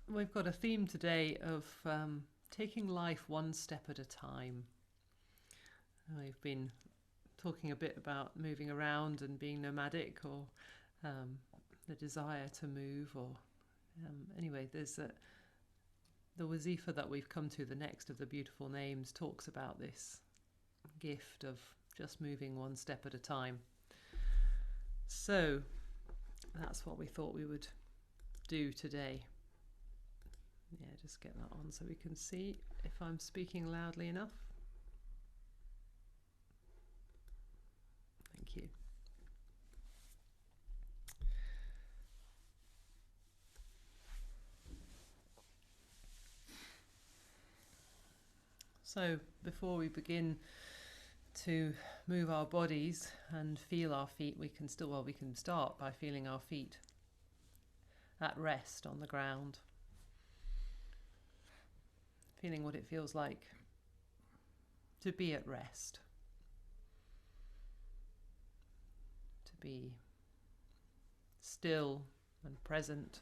We've got a theme today of taking life one step at a time. We've been talking a bit about moving around and being nomadic, or the desire to move, or anyway, there's the wazifa that we've come to, the next of the beautiful names, talks about this gift of just moving one step at a time. So that's what we thought we would do today. Yeah, just get that on so we can see if I'm speaking loudly enough. Thank you. So before we begin to move our bodies and feel our feet, we can start by feeling our feet at rest on the ground. Feeling what it feels like to be at rest, to be still and present.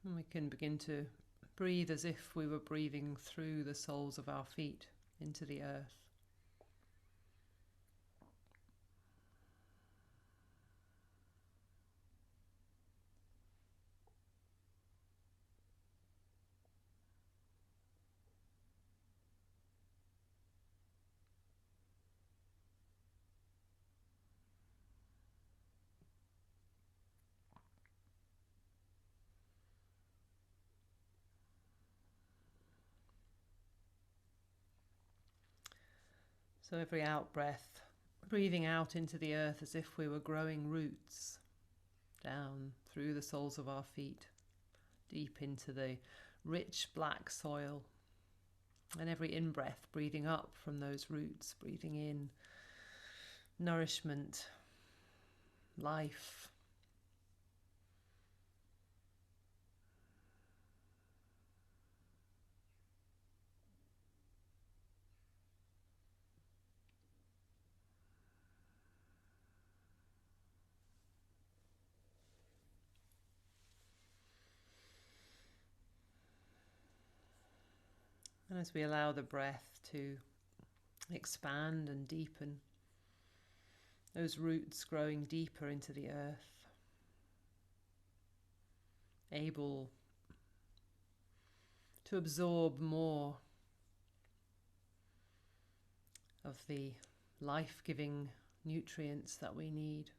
And we can begin to breathe as if we were breathing through the soles of our feet into the earth. So every out breath, breathing out into the earth as if we were growing roots down through the soles of our feet, deep into the rich black soil. And every in-breath, breathing up from those roots, breathing in nourishment, life. And as we allow the breath to expand and deepen, those roots growing deeper into the earth, able to absorb more of the life-giving nutrients that we need.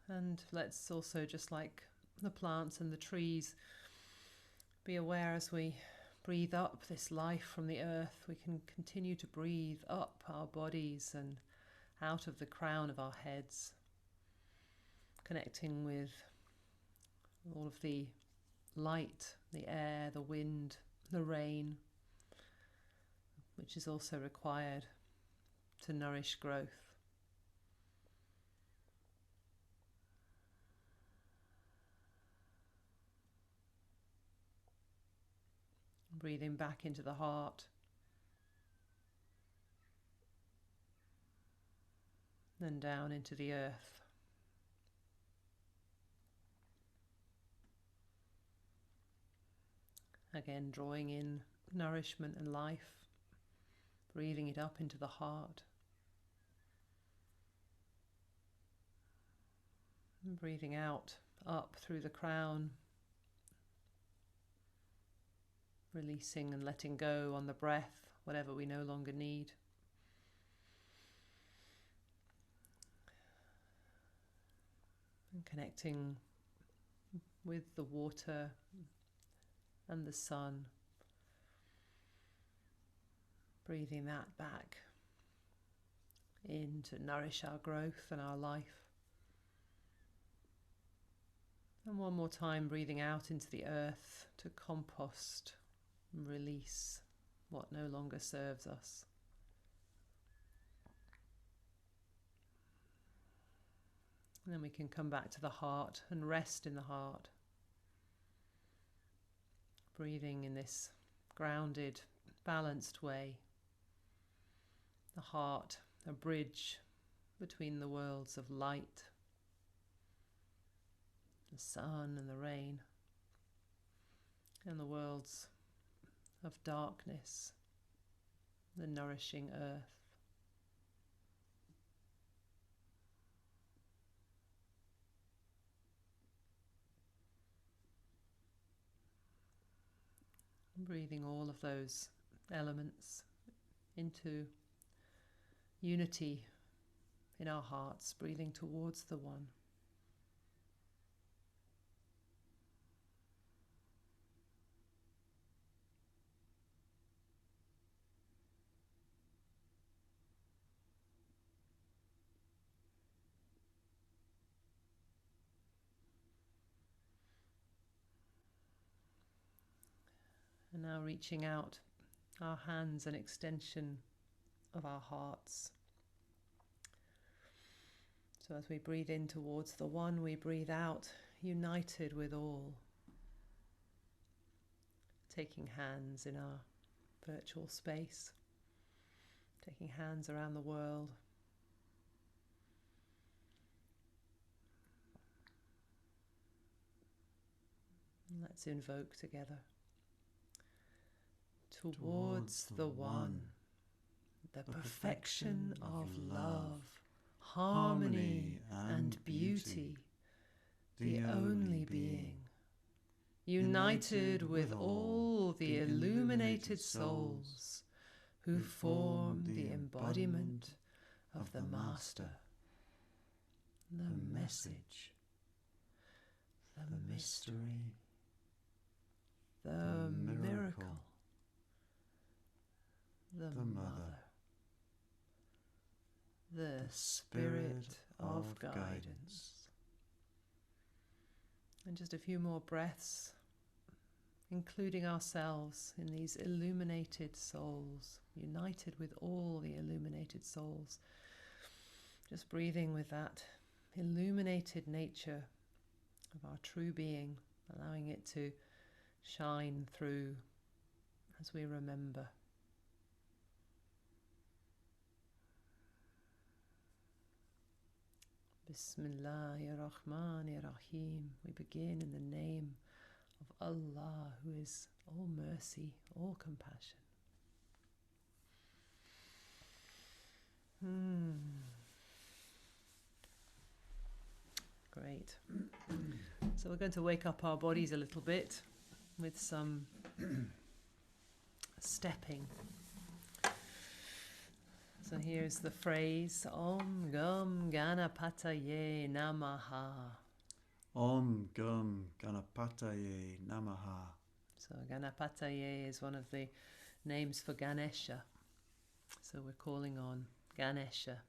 And let's also, just like the plants and the trees, be aware as we breathe up this life from the earth, we can continue to breathe up our bodies and out of the crown of our heads, connecting with all of the light, the air, the wind, the rain, which is also required to nourish growth. Breathing back into the heart, then down into the earth. Again, drawing in nourishment and life, breathing it up into the heart. And breathing out, up through the crown, releasing and letting go on the breath, whatever we no longer need. and connecting with the water and the sun, breathing that back in to nourish our growth and our life. And one more time, breathing out into the earth to compost and release what no longer serves us. And then we can come back to the heart and rest in the heart. Breathing in this grounded, balanced way. The heart, a bridge between the worlds of light, the sun and the rain, and the worlds of darkness, the nourishing earth. Breathing all of those elements into unity in our hearts, breathing towards the one. And now reaching out our hands, an extension of our hearts. So as we breathe in towards the one, we breathe out, united with all. Taking hands in our virtual space, taking hands around the world. And let's invoke together. Towards the one, the perfection of love, harmony and beauty, the only being, united with all the illuminated souls who form the embodiment of the Master, the message, the mystery, the miracle, the Mother, the Spirit of guidance. And just a few more breaths, including ourselves in these illuminated souls, united with all the illuminated souls. Just breathing with that illuminated nature of our true being, allowing it to shine through as we remember. Bismillahirrahmanirrahim. We begin in the name of Allah, who is all mercy, all compassion. Great. So we're going to wake up our bodies a little bit with some stepping. So here's the phrase, Om Gam Ganapataye Namaha. Om Gam Ganapataye Namaha. So Ganapataye is one of the names for Ganesha. So we're calling on Ganesha,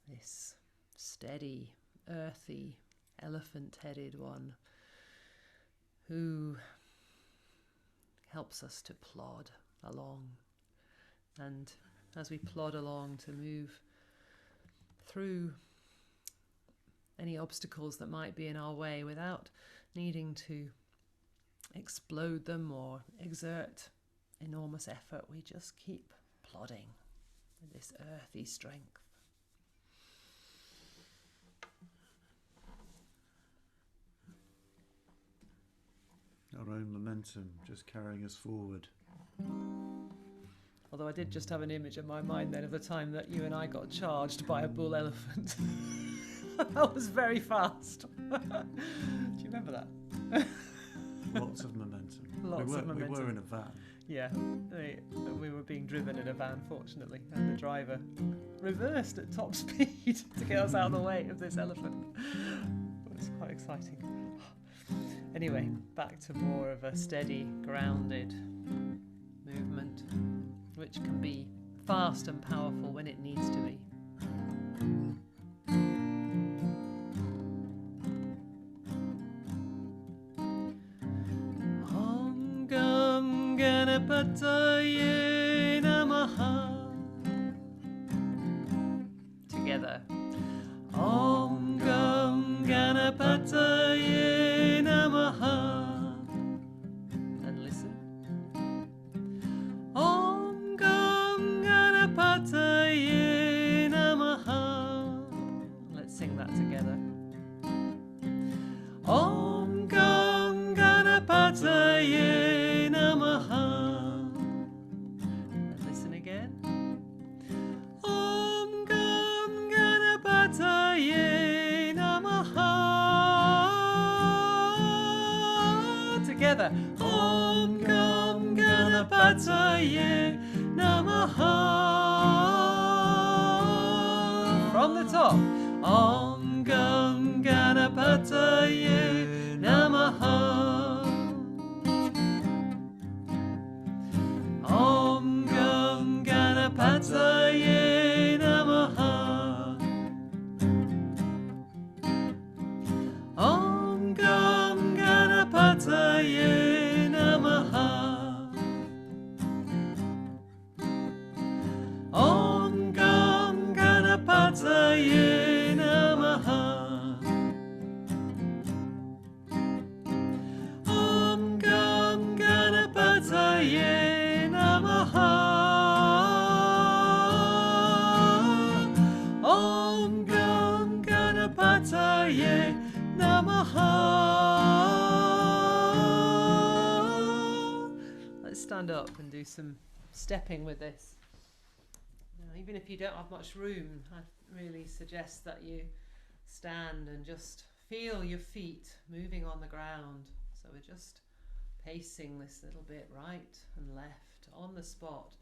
this steady, earthy, elephant-headed one who helps us to plod along, and as we plod along, to move through any obstacles that might be in our way without needing to explode them or exert enormous effort. We just keep plodding with this earthy strength. Our own momentum just carrying us forward. Although I did just have an image in my mind then of the time that you and I got charged by a bull elephant. That was very fast. Do you remember that? Lots of momentum. Lots of momentum. We were in a van. Yeah, we were being driven in a van, fortunately, and the driver reversed at top speed to get us out of the way of this elephant. It's quite exciting. Anyway, back to more of a steady, grounded movement, which can be fast and powerful when it needs to be. Om Gam Ganapataye Namaha. Together. Om Gam Ganapataye Namaha. And listen. Om Gam Ganapataye Namaha. Let's sing that together. Om Gam Ganapataye Namaha. And listen again. Om Gam Ganapataye Namaha. Together. Om Gam Ganapataye Namaha. From the top. Om Gam Ganapataye Namaha. Om Gam Ganapataye Namaha. Om Gam Ganapataye Namaha. Om Gam Ganapataye Namaha. Om Gam Ganapataye Namaha. Om Gam Ganapataye Namaha. Let's stand up and do some stepping with this. Now, even if you don't have much room, I really suggest that you stand and just feel your feet moving on the ground. So we're just pacing this little bit right and left on the spot,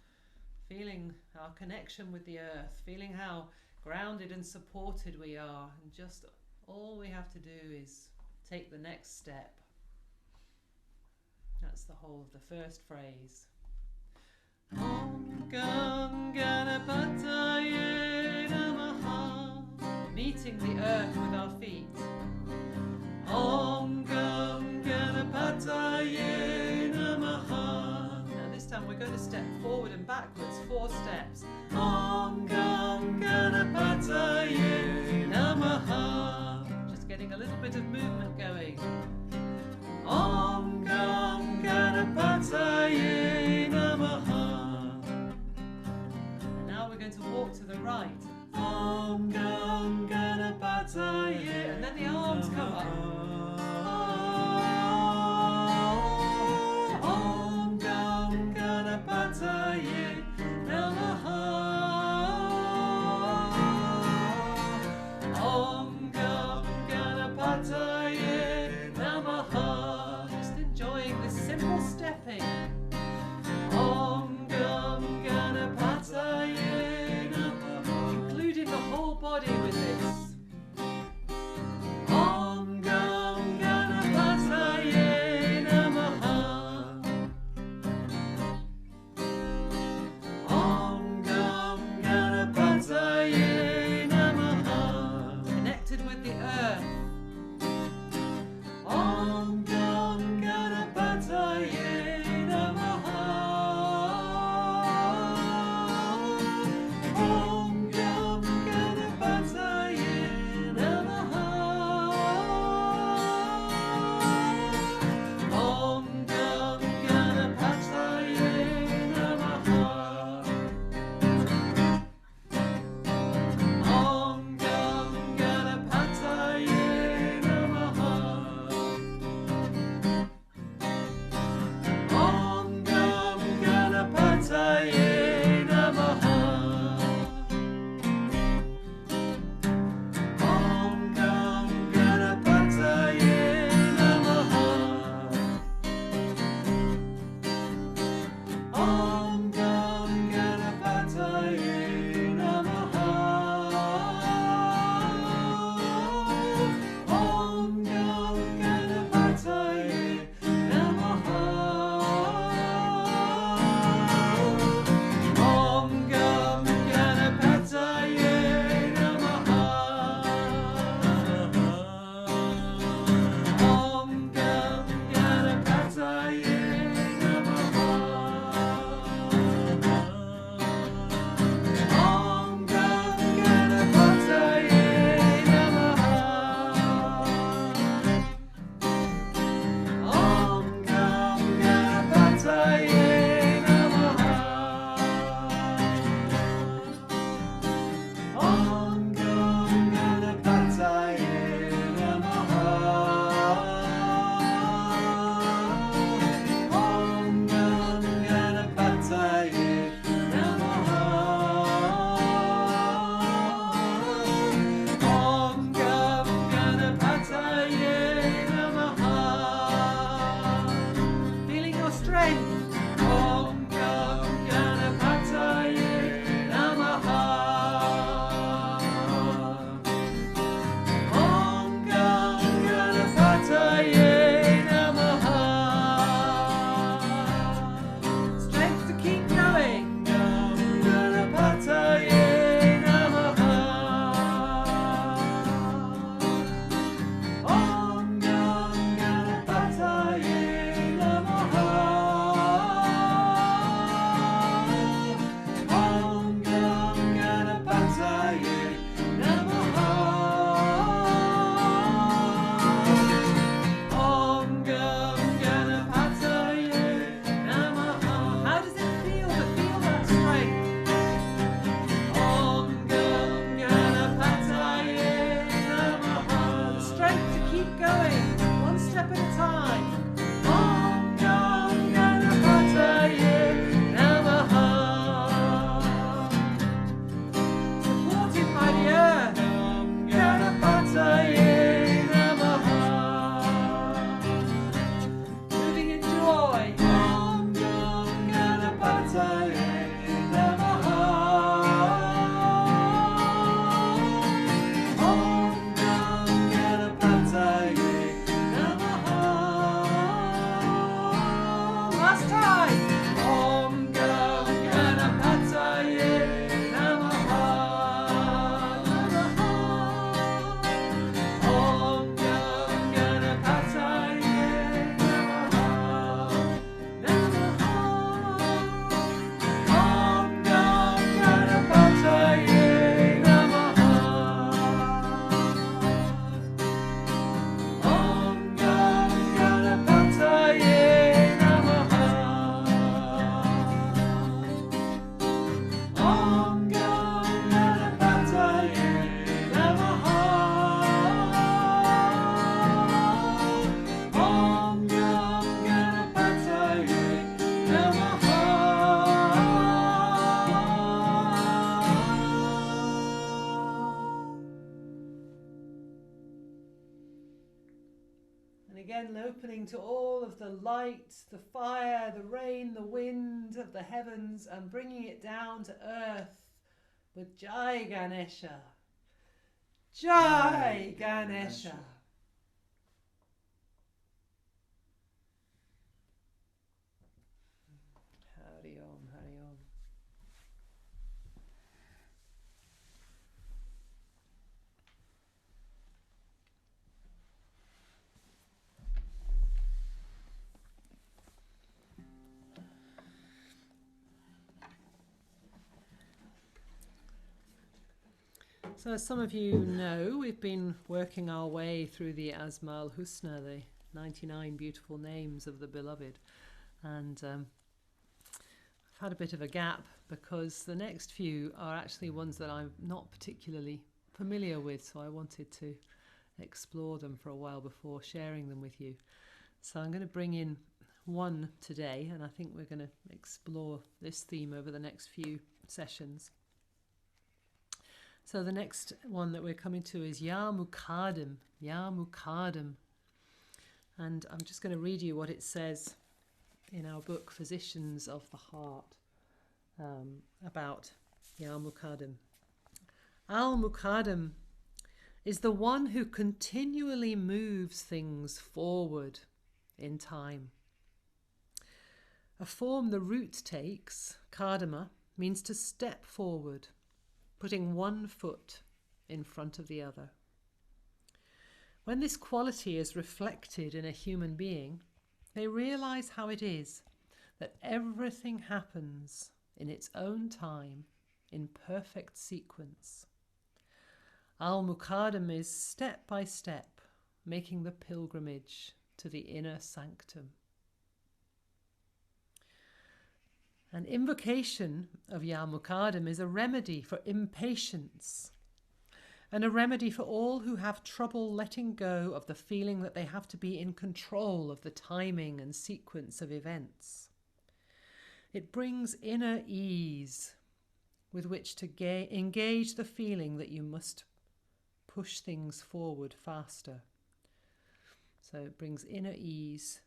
feeling our connection with the earth, feeling how grounded and supported we are, and just all we have to do is take the next step. That's the whole of the first phrase. Om Gam Ganapataye Namaha. Meeting the earth with our feet. Om Gam Ganapataye Namaha. Now this time we're going to step forward and backwards, 4 steps. Om Gam Ganapataye Namaha. Just getting a little bit of movement going. Om Gam Ganapataye Namaha. And now we're going to walk to the right. Om Gam Ganapataye. And then the arms come up. Om Gam Ganapataye Namaha. Om Gam Ganapataye Namaha. Just enjoying this simple stepping. Om Gam Ganapataye Namaha. Including the whole body with this. Om Gam again, opening to all of the light, the fire, the rain, the wind of the heavens, and bringing it down to earth with Jai Ganesha. Jai Ganesha. Hari Om, Hari Om. So as some of you know, we've been working our way through the Asma al-Husna, the 99 beautiful names of the Beloved. And I've had a bit of a gap because the next few are actually ones that I'm not particularly familiar with, so I wanted to explore them for a while before sharing them with you. So I'm going to bring in one today, and I think we're going to explore this theme over the next few sessions. So the next one that we're coming to is Ya Muqaddim, Ya Muqaddim. And I'm just going to read you what it says in our book, Physicians of the Heart, about Ya Muqaddim. Al-Muqaddim is the one who continually moves things forward in time. A form the root takes, Qadama, means to step forward, putting one foot in front of the other. When this quality is reflected in a human being, they realize how it is that everything happens in its own time, in perfect sequence. Al-Muqaddim is step by step making the pilgrimage to the inner sanctum. An invocation of Ya Muqaddim is a remedy for impatience and a remedy for all who have trouble letting go of the feeling that they have to be in control of the timing and sequence of events. It brings inner ease with which to engage the feeling that you must push things forward faster. So it brings inner ease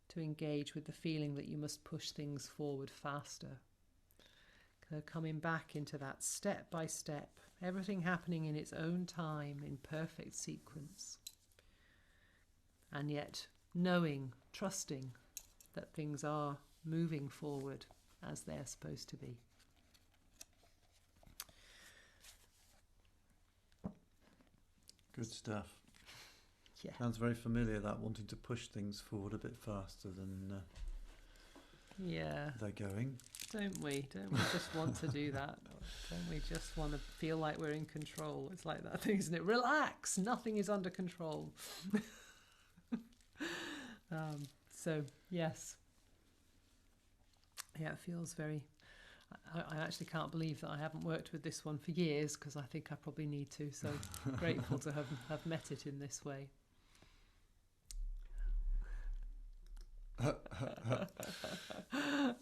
to engage with the feeling that you must push things forward faster. Coming back into that step by step, everything happening in its own time, in perfect sequence. And yet knowing, trusting that things are moving forward as they're supposed to be. Good stuff. Yeah. Sounds very familiar, that wanting to push things forward a bit faster than yeah. they're going. Don't we? Don't we just want to do that? Don't we just want to feel like we're in control? It's like that thing, isn't it? Relax, nothing is under control. So, yes. Yeah, it feels very... I actually can't believe that I haven't worked with this one for years, because I think I probably need to. So grateful to have met it in this way.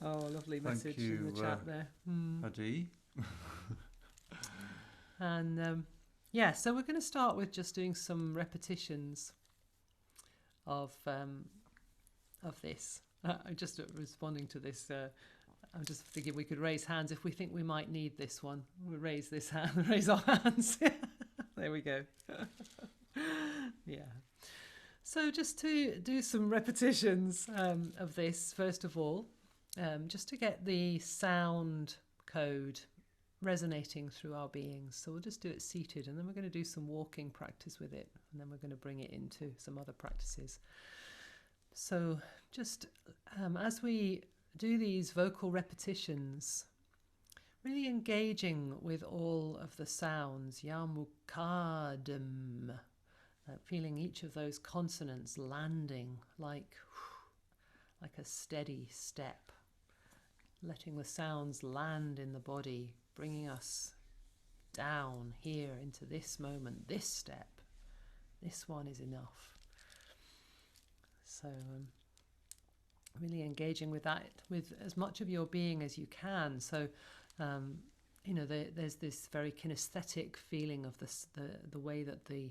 Oh, lovely message in the chat there. Hadi. And yeah, so we're going to start with just doing some repetitions of this. I'm just responding to this. I'm just thinking we could raise hands if we think we might need this one. We'll raise this hand, raise our hands. There we go. Yeah. So just to do some repetitions of this, first of all, just to get the sound code resonating through our beings. So we'll just do it seated, and then we're going to do some walking practice with it, and then we're going to bring it into some other practices. So just as we do these vocal repetitions, really engaging with all of the sounds, Ya Muqaddim, feeling each of those consonants landing like a steady step, letting the sounds land in the body, bringing us down here into this moment, this step. This one is enough. So really engaging with that with as much of your being as you can. So there's this very kinesthetic feeling of the way that the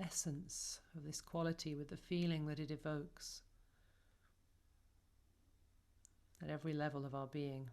essence of this quality with the feeling that it evokes at every level of our being.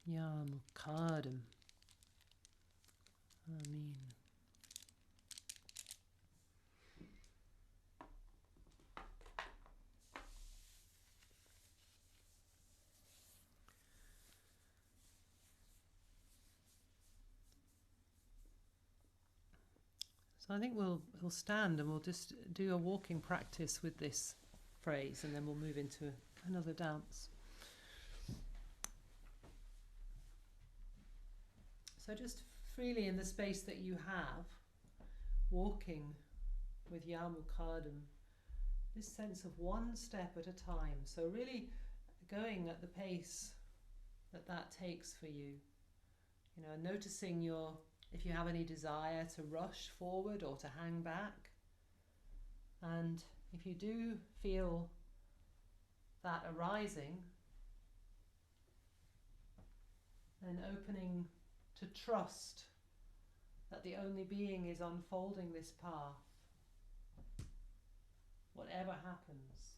Ya Muqaddim. Ameen. So I think we'll stand and we'll just do a walking practice with this phrase, and then we'll move into another dance. So just freely in the space that you have, walking with Ya Muqaddim, this sense of one step at a time. So really going at the pace that takes for you. You know, noticing if you have any desire to rush forward or to hang back. And if you do feel that arising, then opening to trust that the only being is unfolding this path. Whatever happens,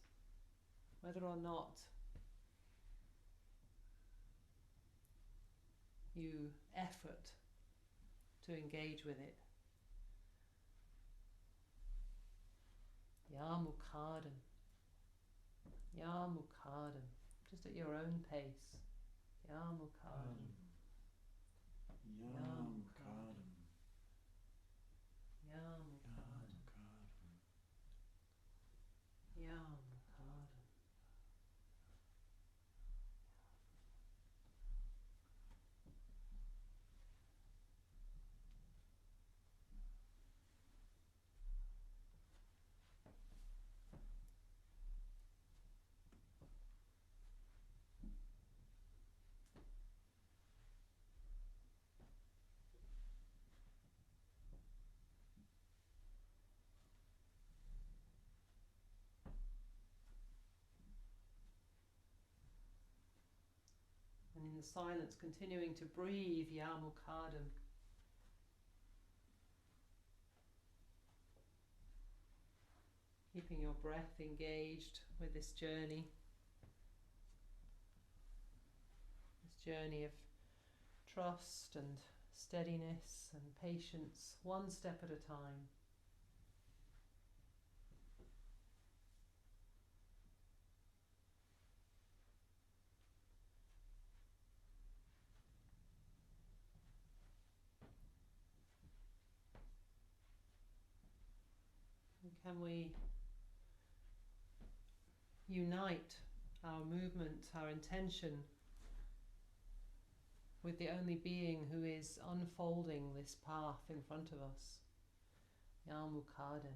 whether or not you effort to engage with it. Ya Muqaddim. Ya Muqaddim. Just at your own pace. Ya Muqaddim. Ya Muqaddim. Ya Muqaddim. Ya Muqaddim. And in the silence, continuing to breathe Ya Muqaddim. Keeping your breath engaged with this journey. This journey of trust and steadiness and patience, one step at a time. And can we unite our movement, our intention with the only being who is unfolding this path in front of us? Ya Muqaddim.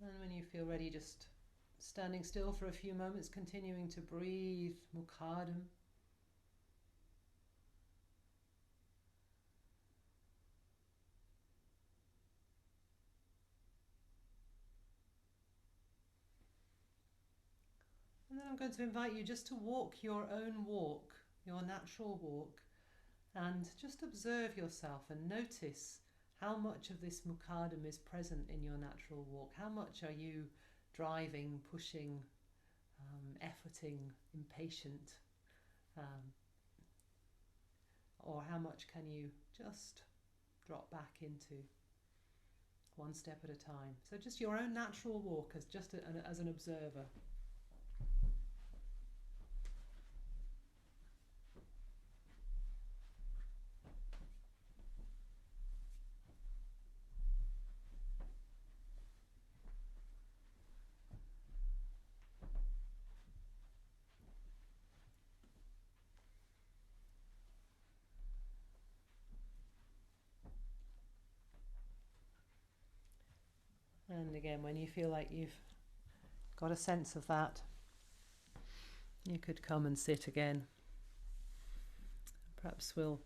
And when you feel ready, just standing still for a few moments, continuing to breathe Muqaddim. And then I'm going to invite you just to walk your own walk, your natural walk, And just observe yourself and notice how much of this Muqaddim is present in your natural walk. How much are you driving, pushing, efforting, impatient? Or how much can you just drop back into one step at a time? So just your own natural walk as just as an observer. And again, when you feel like you've got a sense of that, you could come and sit again. Perhaps we'll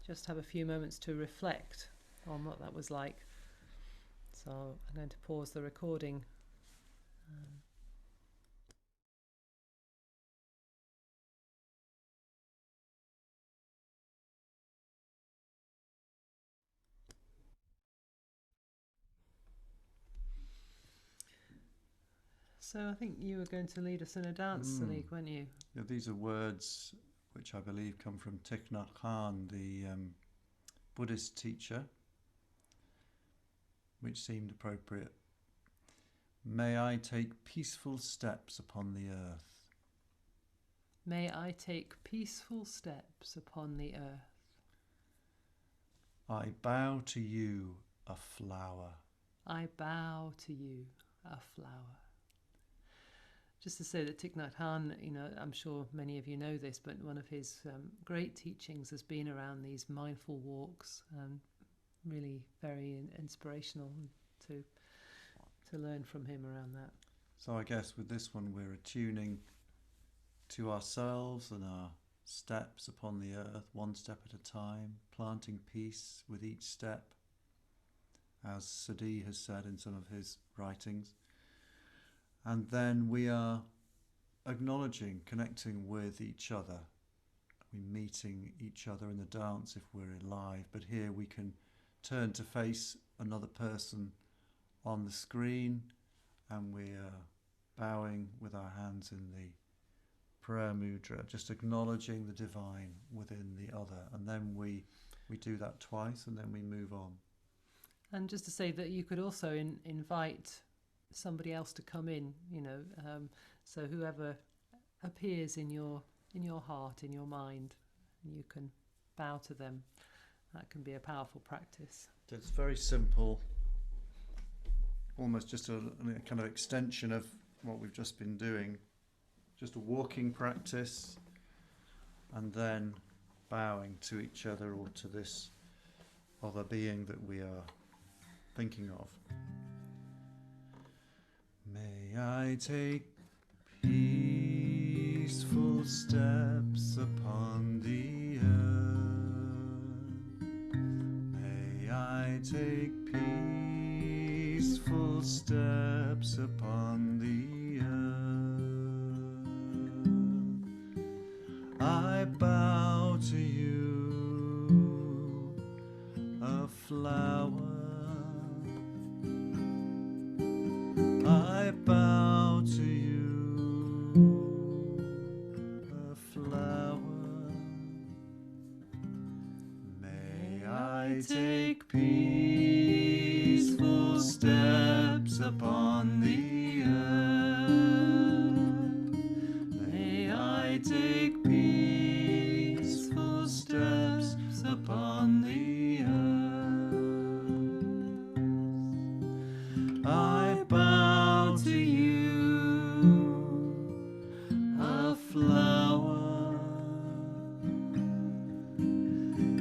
just have a few moments to reflect on what that was like. So I'm going to pause the recording. So I think you were going to lead us in a dance, Salik, weren't you? Yeah, these are words which I believe come from Thich Nhat Hanh, the Buddhist teacher, which seemed appropriate. May I take peaceful steps upon the earth. May I take peaceful steps upon the earth. I bow to you, a flower. I bow to you, a flower. Just to say that Thich Nhat Hanh, I'm sure many of you know this, but one of his great teachings has been around these mindful walks, and really very inspirational to learn from him around that. So I guess with this one we're attuning to ourselves and our steps upon the earth, one step at a time, planting peace with each step, as Sadi has said in some of his writings. And then we are acknowledging, connecting with each other. We're meeting each other in the dance if we're alive, but here we can turn to face another person on the screen, and we are bowing with our hands in the prayer mudra, just acknowledging the divine within the other. And then we do that twice, and then we move on. And just to say that you could also invite somebody else to come in, so whoever appears in your heart, in your mind, you can bow to them. That can be a powerful practice. It's very simple, almost just a kind of extension of what we've just been doing, just a walking practice, and then bowing to each other or to this other being that we are thinking of. May I take peaceful steps upon the earth. May I take peaceful steps upon the earth. I bow to you, a flower. I bow to you, a flower. May I take peaceful steps upon the earth. May I take peaceful steps upon the earth. I bow to you, a flower.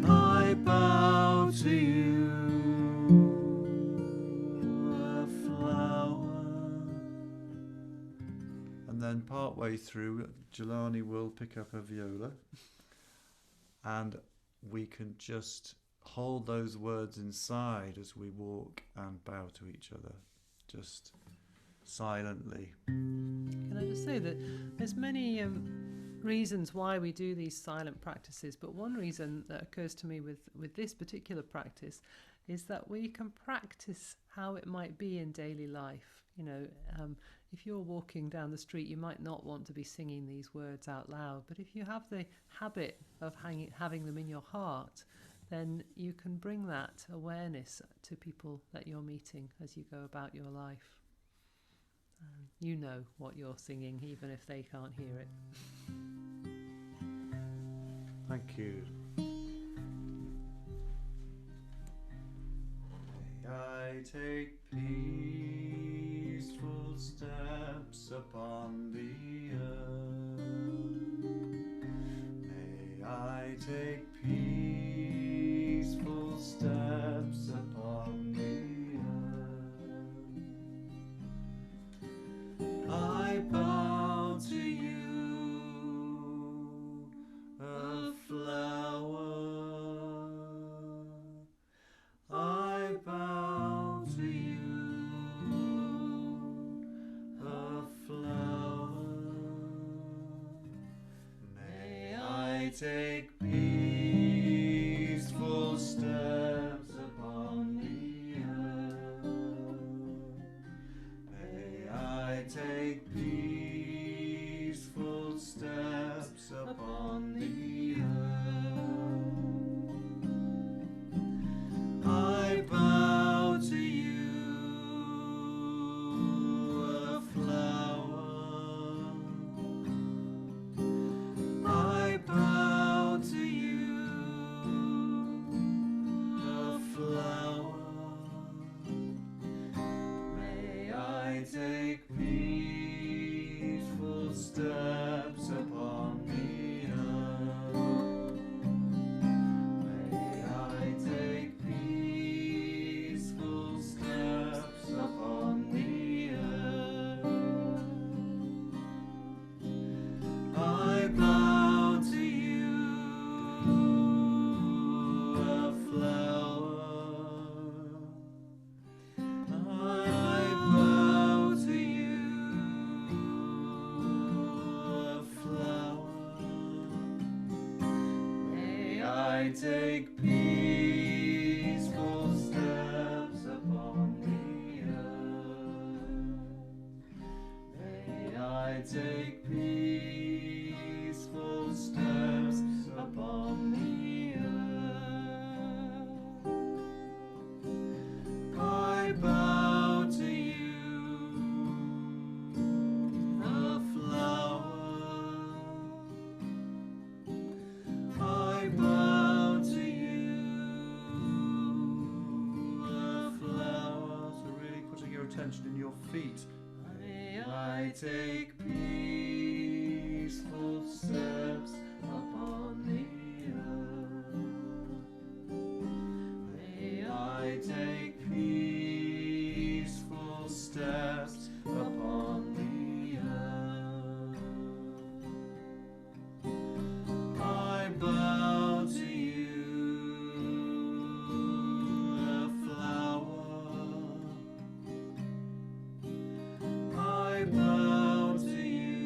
I bow to you, a flower. And then partway through, Jilani will pick up a viola, and we can just hold those words inside as we walk and bow to each other. Just silently. Can I just say that there's many reasons why we do these silent practices, but one reason that occurs to me with this particular practice is that we can practice how it might be in daily life. If you're walking down the street, you might not want to be singing these words out loud, but if you have the habit of having them in your heart, then you can bring that awareness to people that you're meeting as you go about your life. You know what you're singing, even if they can't hear it. Thank you. May I take peaceful steps upon the earth. May I take peaceful steps upon the earth. I bow to you, a flower. I bow to you, a flower. May I take peaceful steps upon the earth. May I take peaceful steps upon the earth. I bow to you, a flower. I bow to you, a flower. May I take peaceful steps upon the earth. May I take peaceful steps upon the earth. I bow to you, a flower. I bow to you, a flower. May I take peaceful steps upon the earth. May I take peaceful steps upon the earth. I bow to you, a flower. I bow to you, a flower. So really putting your attention in your feet. May I take peaceful steps upon the earth. May I take peaceful steps upon the earth. I bow to you, a flower. I bow to you,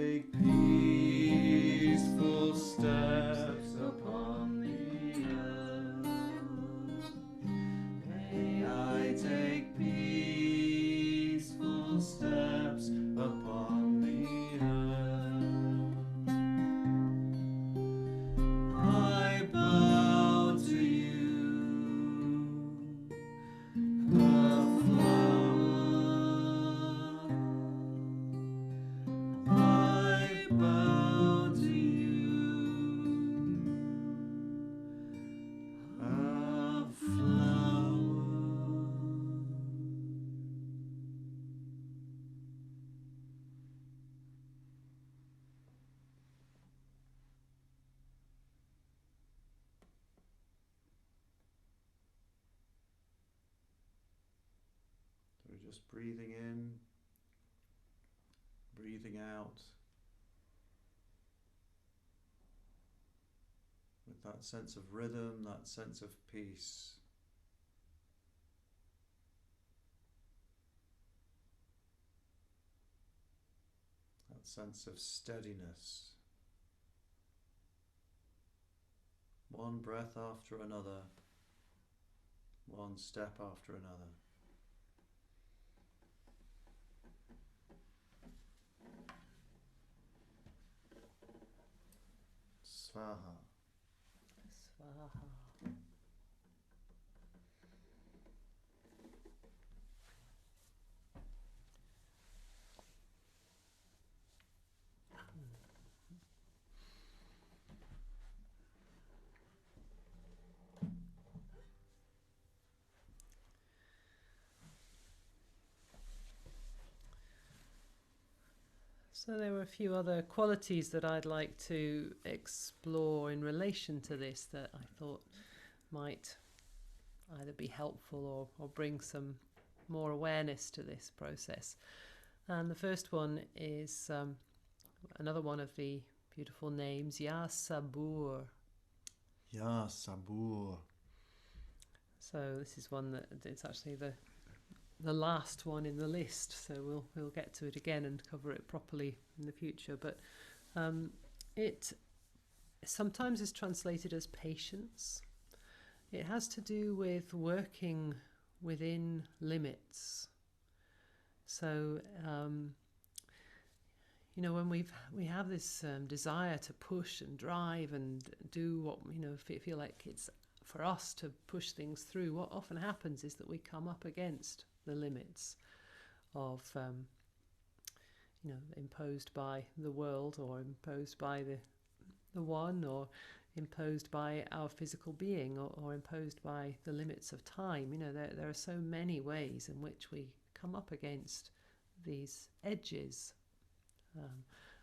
take peaceful steps upon the earth. May I take peaceful steps upon the earth. I bow to you, a flower. I bow to you, a flower. So we're just breathing in, breathing out, with that sense of rhythm, that sense of peace. That sense of steadiness. One breath after another, one step after another. Swaha. Swaha. So there were a few other qualities that I'd like to explore in relation to this that I thought might either be helpful or bring some more awareness to this process. And the first one is another one of the beautiful names, Ya Sabur. Ya Sabur. So this is one that it's actually the last one in the list, so we'll get to it again and cover it properly in the future. But it sometimes is translated as patience. It has to do with working within limits. So when we have this desire to push and drive and do what feel like it's for us to push things through, what often happens is that we come up against the limits of imposed by the world, or imposed by the one, or imposed by our physical being, or imposed by the limits of time. There are so many ways in which we come up against these edges.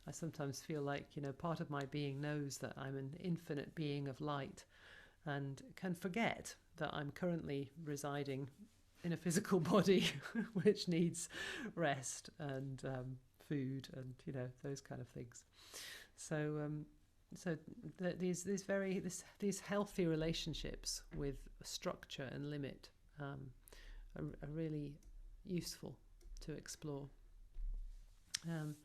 I sometimes feel like part of my being knows that I'm an infinite being of light, and can forget that I'm currently residing in a physical body which needs rest and food and those kind of things. So these healthy relationships with structure and limit are really useful to explore. And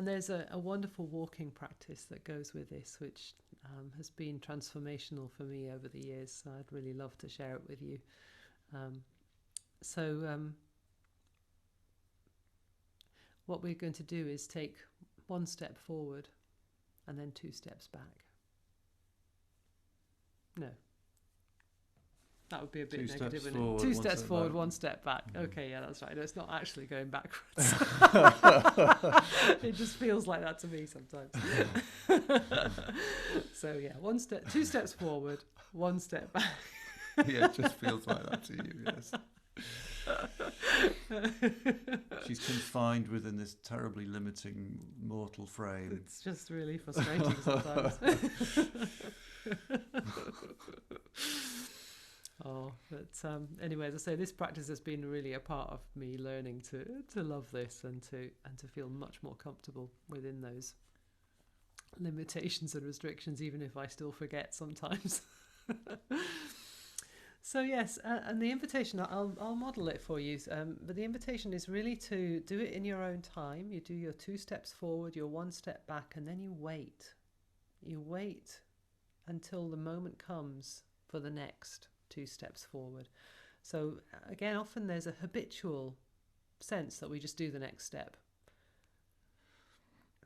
there's a wonderful walking practice that goes with this, which has been transformational for me over the years. So I'd really love to share it with you. What we're going to do is take one step forward and then 2 steps back. No. That would be a bit negative, wouldn't it? 2 steps forward, 1 step back. Mm-hmm. Okay, yeah, that's right. No, it's not actually going backwards. It just feels like that to me sometimes. So yeah, 2 steps forward, 1 step back. Yeah, it just feels like that to you, yes. She's confined within this terribly limiting mortal frame. It's just really frustrating sometimes. Anyway, as I say, this practice has been really a part of me learning to love this and to feel much more comfortable within those limitations and restrictions, even if I still forget sometimes. So yes, and the invitation, I'll model it for you. But the invitation is really to do it in your own time. You do your 2 steps forward, your 1 step back, and then you wait. You wait until the moment comes for the next 2 steps forward. So again, often there's a habitual sense that we just do the next step.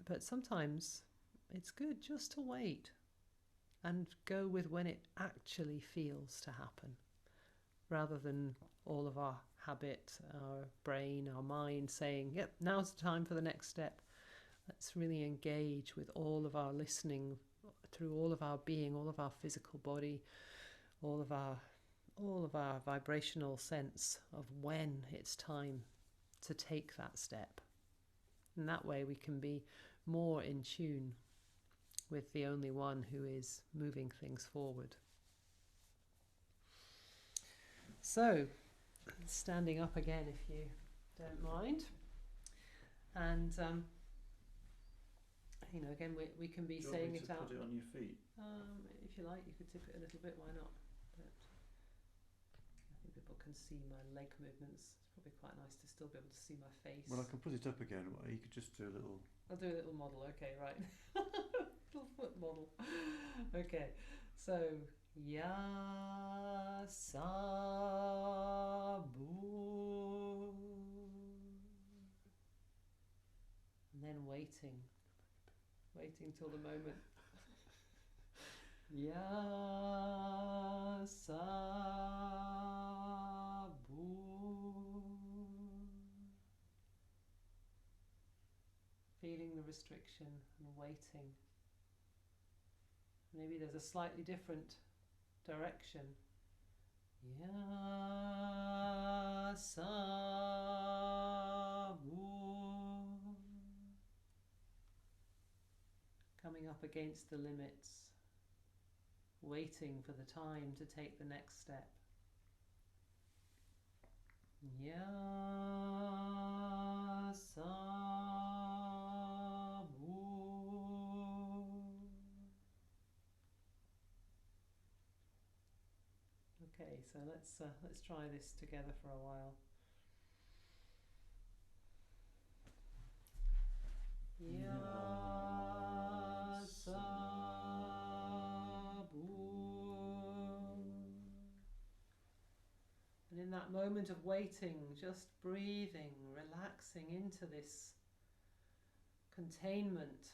But sometimes it's good just to wait and go with when it actually feels to happen, rather than all of our habit, our brain, our mind saying, yep, now's the time for the next step. Let's really engage with all of our listening through all of our being, all of our physical body, all of our vibrational sense of when it's time to take that step. And that way we can be more in tune with the only one who is moving things forward. So, standing up again if you don't mind. And, again, we can be saying it out. Put it on your feet? If you like, you could tip it a little bit, why not? But I think people can see my leg movements. It's probably quite nice to still be able to see my face. Well, I can put it up again. You could just do a little... I'll do a little model, okay, right. Little foot model. Okay, so Ya Sabu. And then waiting till the moment. Ya Sabu. Feeling the restriction and waiting. Maybe there's a slightly different direction. Ya Sabu. Coming up against the limits. Waiting for the time to take the next step. Ya Sabu. Okay, so let's try this together for a while. Ya Sabu. And in that moment of waiting, just breathing, relaxing into this containment,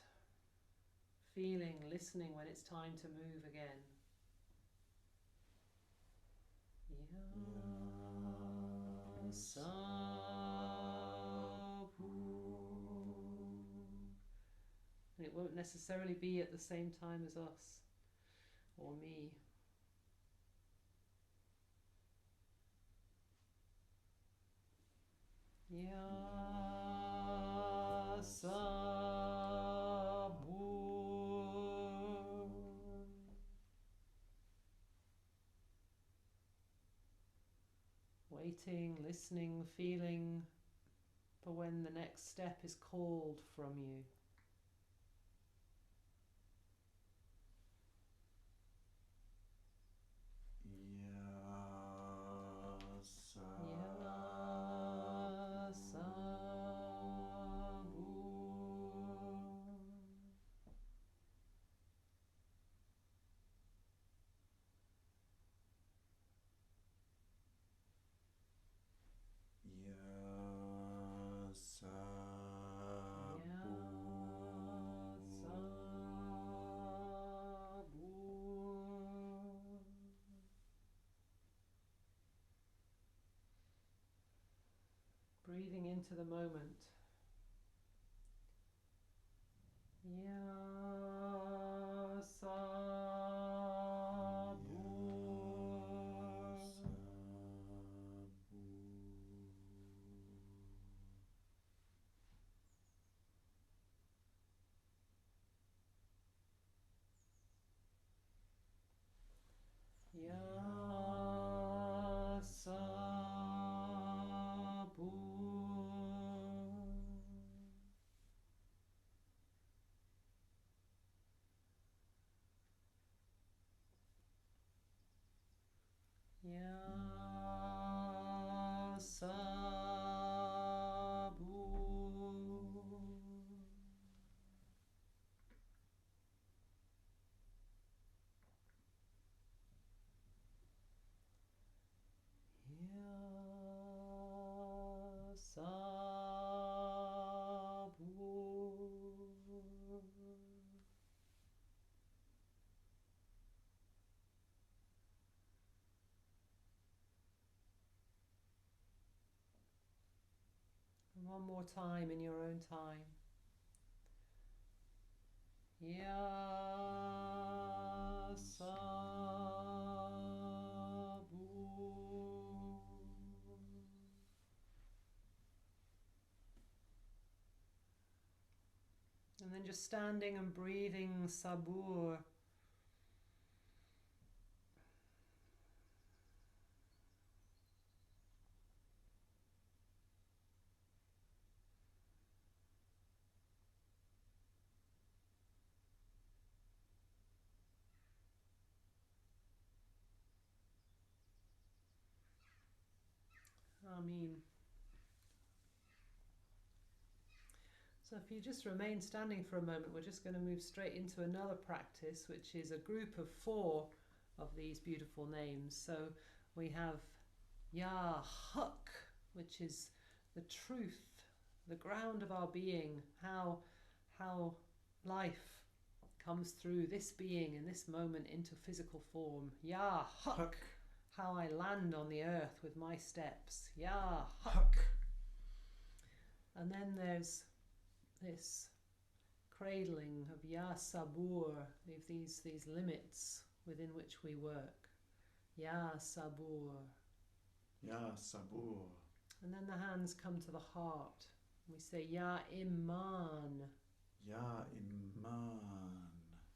feeling, listening when it's time to move again. Ya Sabu. And it won't necessarily be at the same time as us or me. Ya Sabu. Waiting, listening, feeling for when the next step is called from you. Breathing into the moment. Ya Sabu. Ya Sabu. Ya Sabur. Ya Sabur. And one more time in your own time. Ya Sabur. And then just standing and breathing Sabur. Ameen. So if you just remain standing for a moment, we're just going to move straight into another practice, which is a group of 4 of these beautiful names. So we have Ya Haq, which is the truth, the ground of our being, how life comes through this being in this moment into physical form. Ya Haq, how I land on the earth with my steps. Ya Haq. And then there's this cradling of Ya Sabur, these limits within which we work. Ya Sabur. Ya Sabur. And then the hands come to the heart. We say Ya Iman. Ya Iman.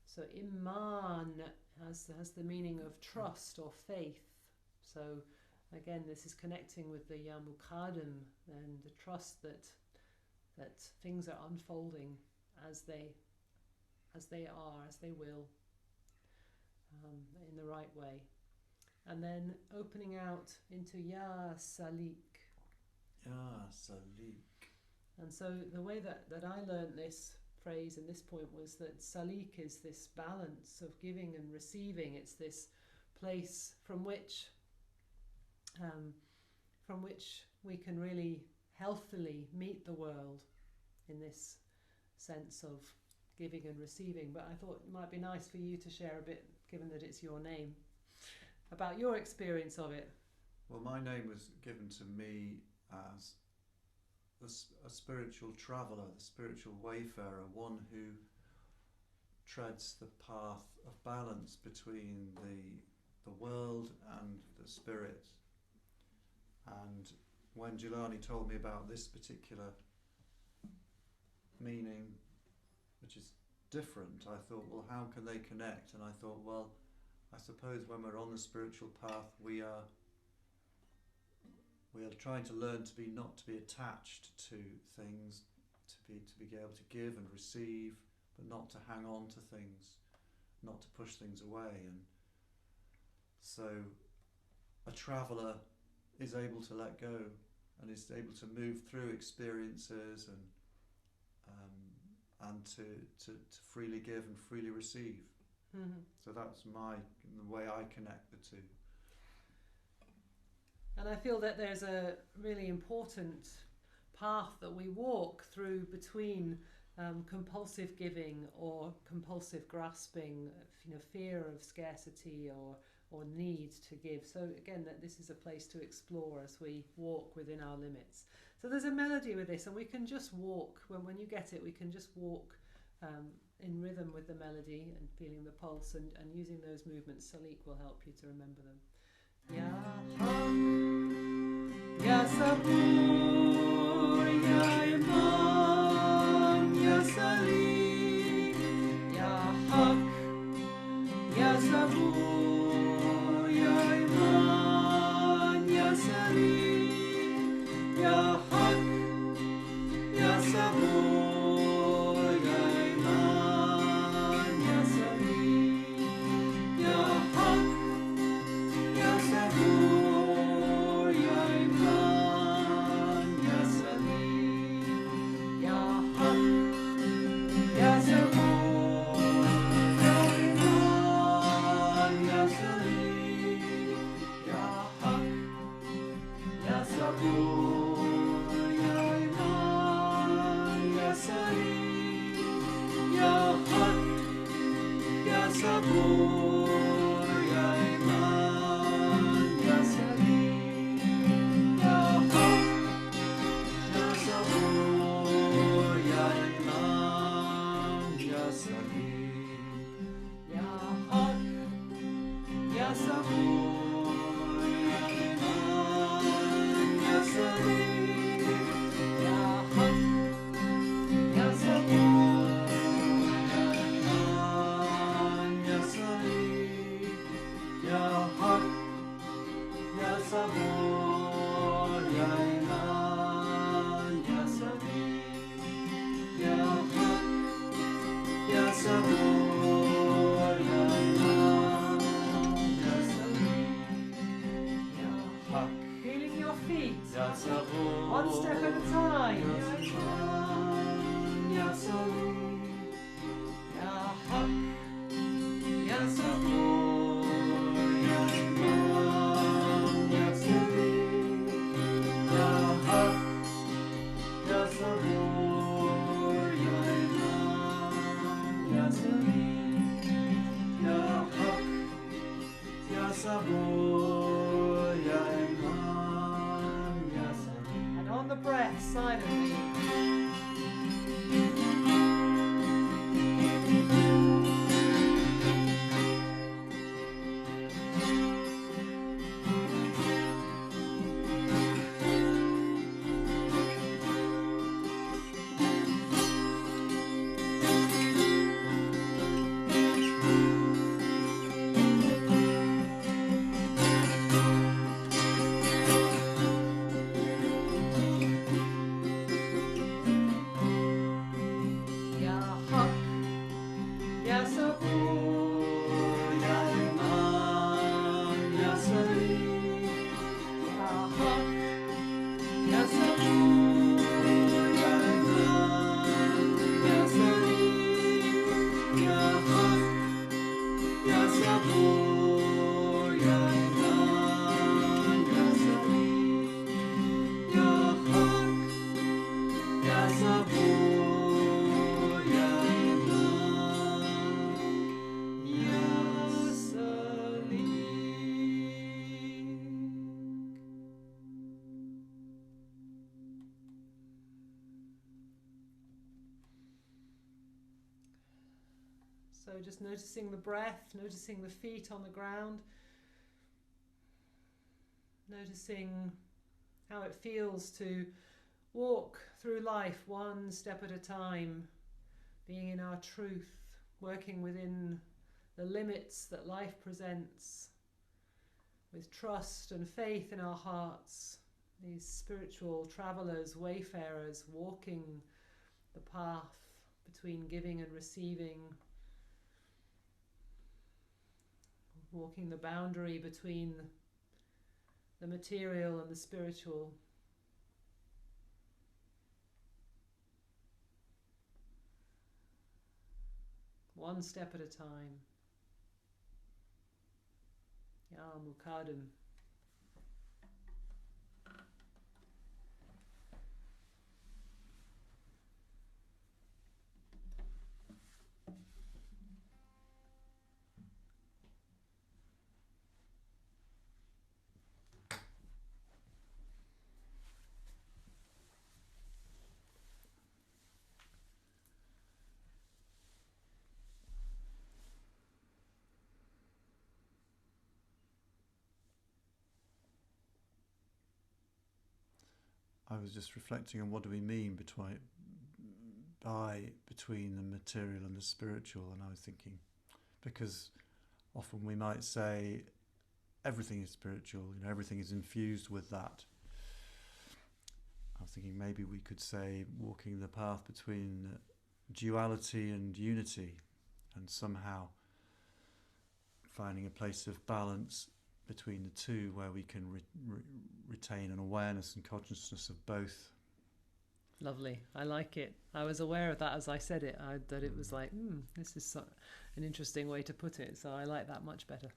So Iman has the meaning of trust or faith. So again, this is connecting with the Ya Muqaddim and the trust that things are unfolding as they are, as they will, in the right way. And then opening out into Ya Salik. Ya Salik. And so the way that I learned this phrase and this point was that Salik is this balance of giving and receiving. It's this place from which we can really healthily meet the world in this sense of giving and receiving. But I thought it might be nice for you to share a bit, given that it's your name, about your experience of it. Well, my name was given to me as a spiritual traveller, the spiritual wayfarer, one who treads the path of balance between the world and the spirit. And when Jilani told me about this particular meaning, which is different, I thought, well, how can they connect? And I thought, well, I suppose when we're on the spiritual path, we are trying to learn to be not to be attached to things, to be able to give and receive, but not to hang on to things, not to push things away. And so a traveller is able to let go and is able to move through experiences and to freely give and freely receive. Mm-hmm. So that's the way I connect the two. And I feel that there's a really important path that we walk through between compulsive giving or compulsive grasping, fear of scarcity or need to give. So again, that this is a place to explore as we walk within our limits. So there's a melody with this, and we can just walk. When you get it, we can just walk in rhythm with the melody and feeling the pulse, and using those movements. Salik will help you to remember them. Ya Haq, Ya Sabur, Ya Imam, Ya Salik. Ya Haq, Ya Sabur, Ya Imam, Ya Salik. Ya Haq, Ya Sabur, Ya Imam, Ya Salik. Ya Haq, Ya Sabur. One step at a time. And on the breath, silently. So just noticing the breath, noticing the feet on the ground, noticing how it feels to walk through life one step at a time, being in our truth, working within the limits that life presents, with trust and faith in our hearts, these spiritual travelers, wayfarers, walking the path between giving and receiving, walking the boundary between the material and the spiritual. One step at a time. Ya Muqaddim. I was just reflecting on what do we mean between the material and the spiritual, and I was thinking, because often we might say everything is spiritual, everything is infused with that. I was thinking maybe we could say walking the path between duality and unity, and somehow finding a place of balance between the two where we can retain an awareness and consciousness of both. Lovely. I like it. I was aware of that as I said it, that it was like, this is an interesting way to put it. So I like that much better.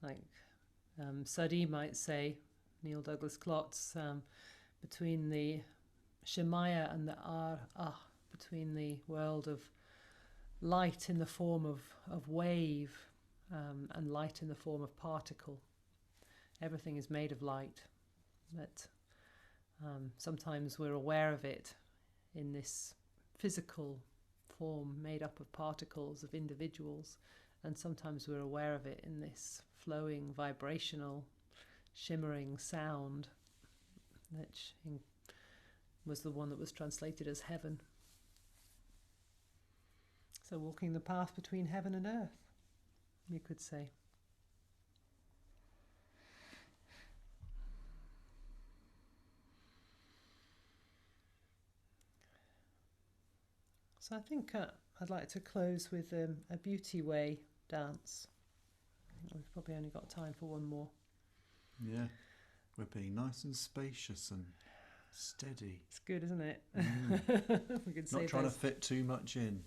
Like Sadi might say, Neil Douglas Klotz, between the Shemaya and the between the world of light in the form of wave and light in the form of particle. Everything is made of light, but sometimes we're aware of it in this physical form made up of particles of individuals, and sometimes we're aware of it in this flowing, vibrational, shimmering sound, which was the one that was translated as heaven. So walking the path between heaven and earth, you could say. So I think I'd like to close with a beauty way dance. I think we've probably only got time for one more. Yeah, we're being nice and spacious and steady. It's good, isn't it? We could Not trying to fit too much in.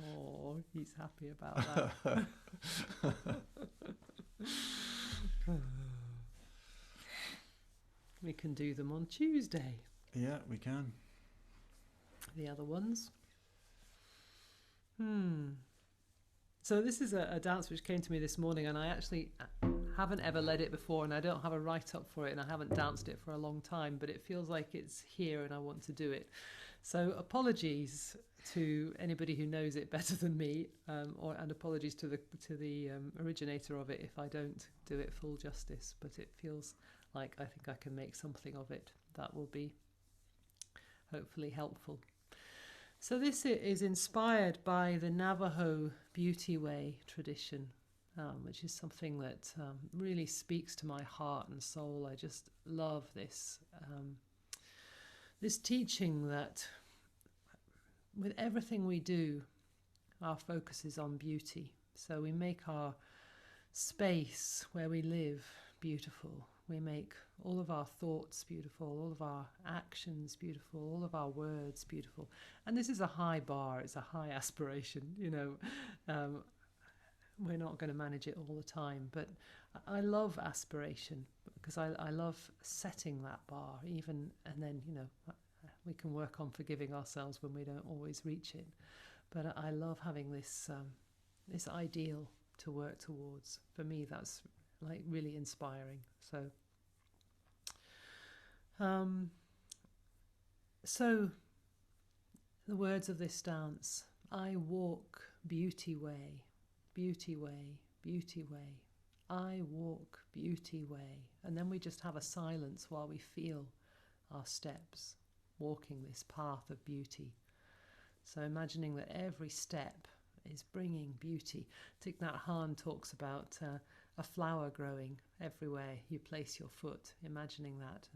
Oh, he's happy about that. We can do them on Tuesday. Yeah, we can. The other ones. So this is a dance which came to me this morning, and I actually haven't ever led it before, and I don't have a write-up for it, and I haven't danced it for a long time, but it feels like it's here and I want to do it. So apologies to anybody who knows it better than me, and apologies to the originator of it if I don't do it full justice, but it feels like I think I can make something of it that will be hopefully helpful. So this is inspired by the Navajo Beauty Way tradition, which is something that really speaks to my heart and soul. I just love this this teaching that with everything we do, our focus is on beauty. So we make our space where we live beautiful. We make all of our thoughts beautiful, all of our actions beautiful, all of our words beautiful. And this is a high bar, it's a high aspiration, you know. We're not going to manage it all the time, but I love aspiration because I love setting that bar even, and then, you know, we can work on forgiving ourselves when we don't always reach it. But I love having this this ideal to work towards. For me, that's like really inspiring. So the words of this dance: I walk beauty way, beauty way, beauty way. I walk beauty way. And then we just have a silence while we feel our steps walking this path of beauty. So imagining that every step is bringing beauty. Thich Nhat Hanh talks about a flower growing everywhere you place your foot, imagining that,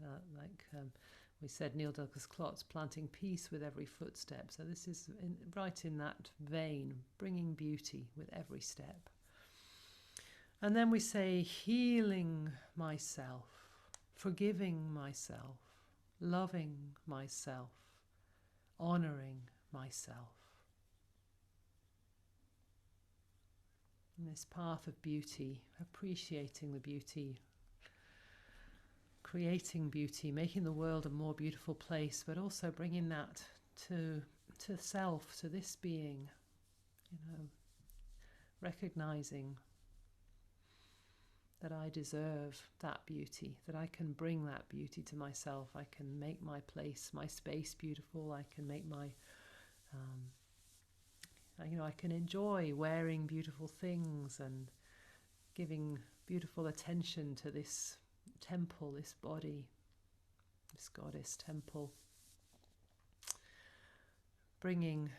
we said, Neil Douglas Klotz, planting peace with every footstep. So this is right in that vein, bringing beauty with every step. And then we say, healing myself, forgiving myself, loving myself, honouring myself. In this path of beauty, appreciating the beauty, creating beauty, making the world a more beautiful place, but also bringing that to self, to this being, you know, recognizing that I deserve that beauty, that I can bring that beauty to myself. I can make my place, my space beautiful. I can make my, I can enjoy wearing beautiful things and giving beautiful attention to this temple, this body, this goddess temple, bringing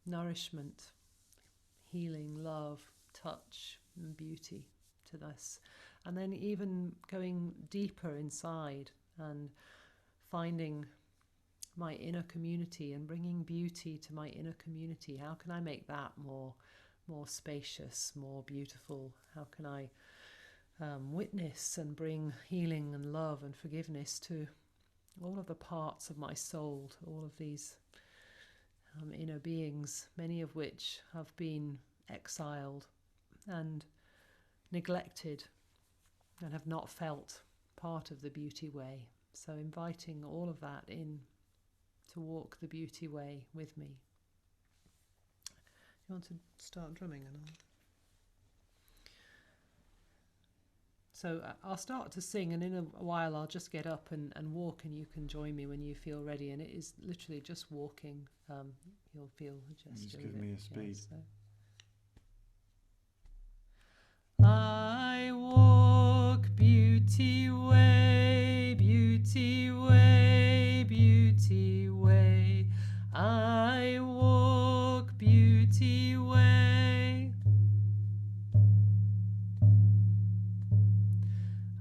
nourishment, healing, love, touch, and beauty to this. And then even going deeper inside and finding my inner community and bringing beauty to my inner community. How can I make that more spacious, more beautiful? How can I witness and bring healing and love and forgiveness to all of the parts of my soul, to all of these inner beings, many of which have been exiled and neglected and have not felt part of the beauty way. So inviting all of that in to walk the beauty way with me. You want to start drumming? So I'll start to sing, and in a while I'll just get up and walk, and you can join me when you feel ready. And it is literally just walking. You'll feel the gesture. Just give me a speed. Yeah, so. I walk beauty way, beauty way, beauty way. I walk beauty way.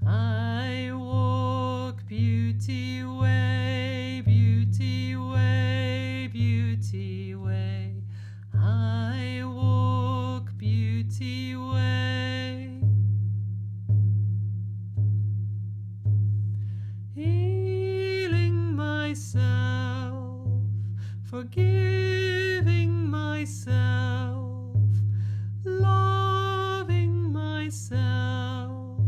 I walk beauty way, beauty way, beauty way. I walk beauty way. Healing myself, forgiving myself, loving myself,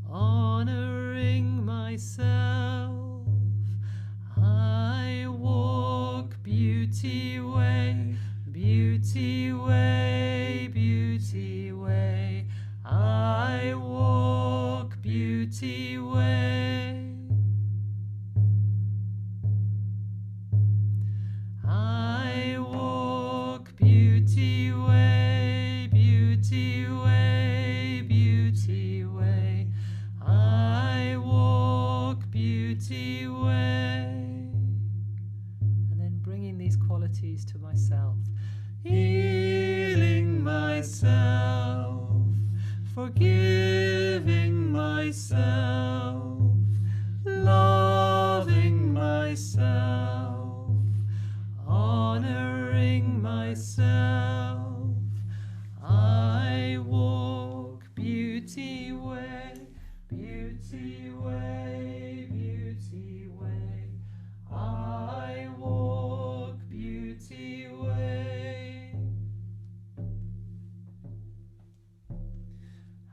honoring myself. I walk beauty way, beauty way, beauty way. I walk beauty way. I walk beauty way, beauty way, beauty way. I walk beauty way. And then bringing these qualities to myself. Healing myself, forgiving myself, loving myself, honoring myself. I walk beauty way, beauty way, beauty way. I walk beauty way.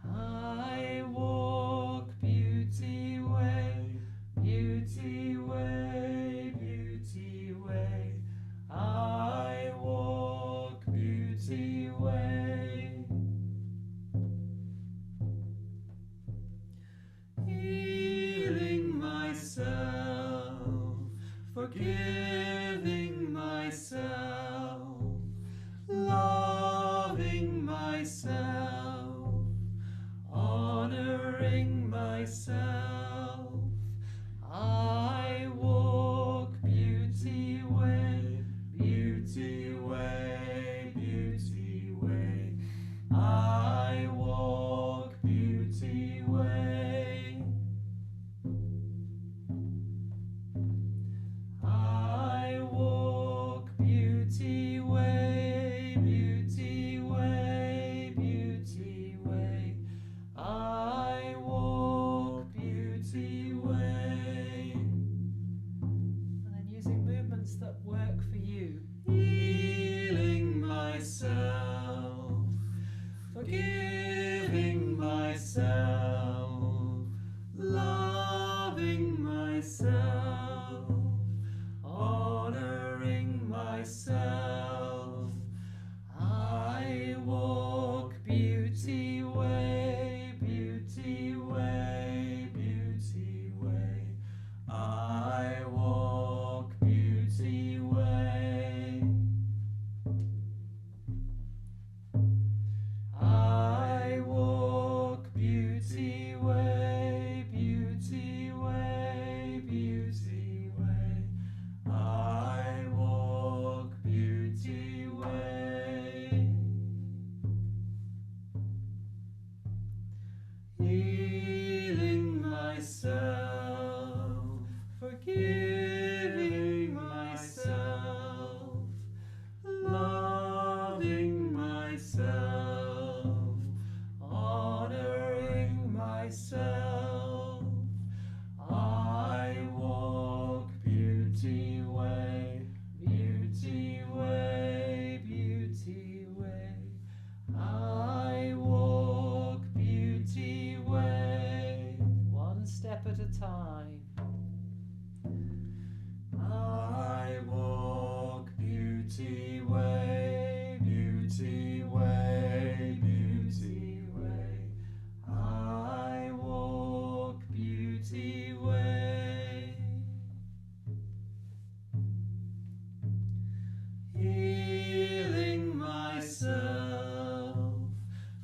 I walk beauty way, beauty way, beauty way. I walk beauty way. Healing myself, forgiving myself, loving myself, honoring myself. I walk beauty way, beauty way, beauty way. I walk beauty way. I walk beauty way, beauty way, beauty way. I walk beauty way. And then using movements that work for you. Healing myself, forgiving myself, loving myself, honoring myself. I walk beauty way, beauty way, beauty way. I walk beauty way. I walk beauty way, beauty way, beauty way. I walk beauty way. Healing myself, forgiving myself, loving myself, honoring myself. I walk beauty way, beauty way, beauty way. I walk beauty way. a time. I walk beauty way, beauty way, beauty way. I walk beauty way. Healing myself,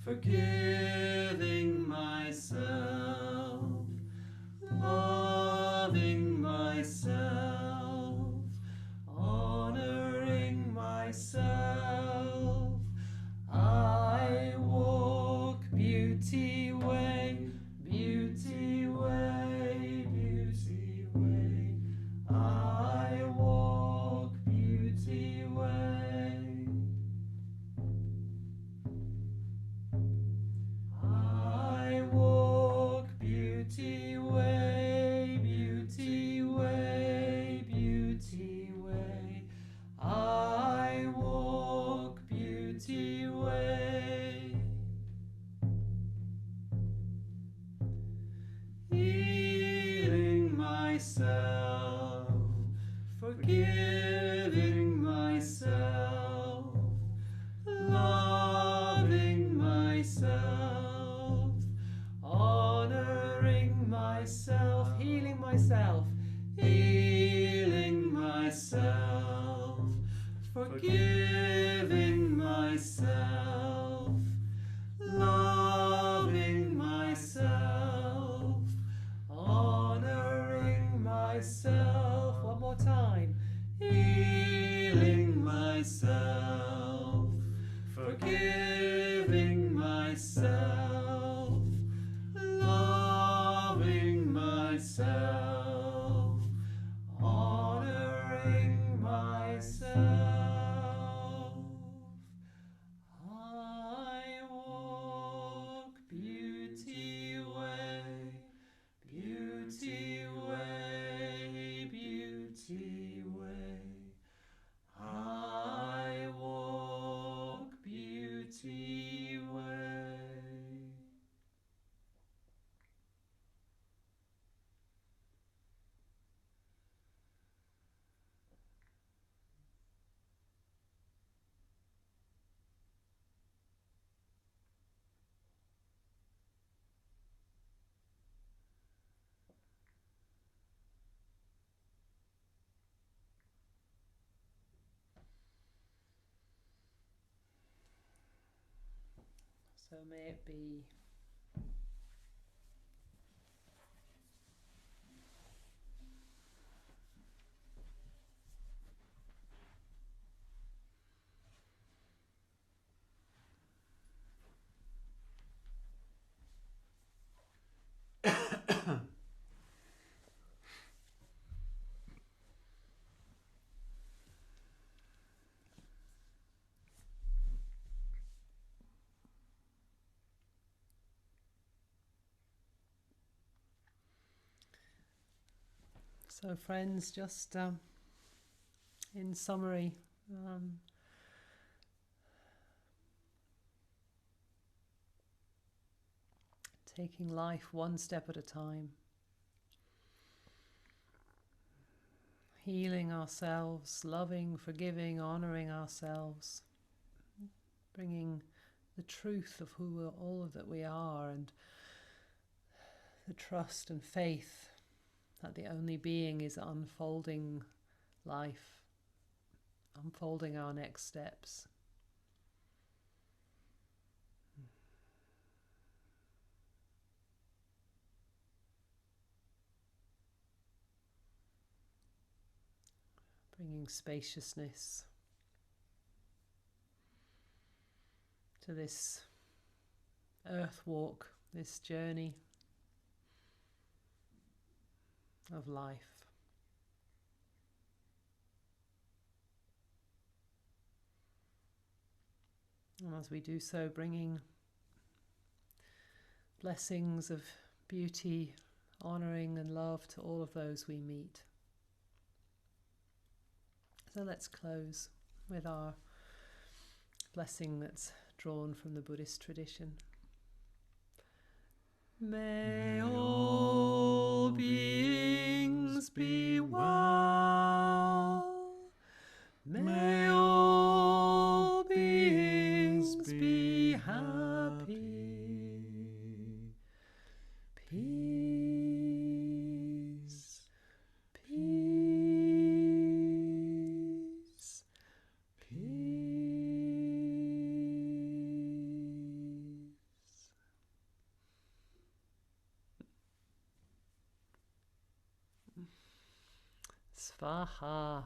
forgiving myself, loving myself, honoring myself. I walk beauty way, beauty way, beauty way. I walk beauty way. I walk beauty way, beauty way, beauty way. I walk beauty way. Healing myself, forgiving myself, loving myself, honoring myself, healing myself, healing myself, forgiving myself, loving myself, honoring myself. One more time. Healing myself, forgiving myself, loving myself, honoring myself. I walk beauty way, beauty way, beauty way. I walk beauty way. So may it be. So friends, just in summary, taking life one step at a time, healing ourselves, loving, forgiving, honouring ourselves, bringing the truth of who all that we are, and the trust and faith that the only being is unfolding life, unfolding our next steps. Bringing spaciousness to this earth walk, this journey of life. And as we do so, bringing blessings of beauty, honouring and love to all of those we meet. So let's close with our blessing that's drawn from the Buddhist tradition. May all be peace, peace, peace. Svaha.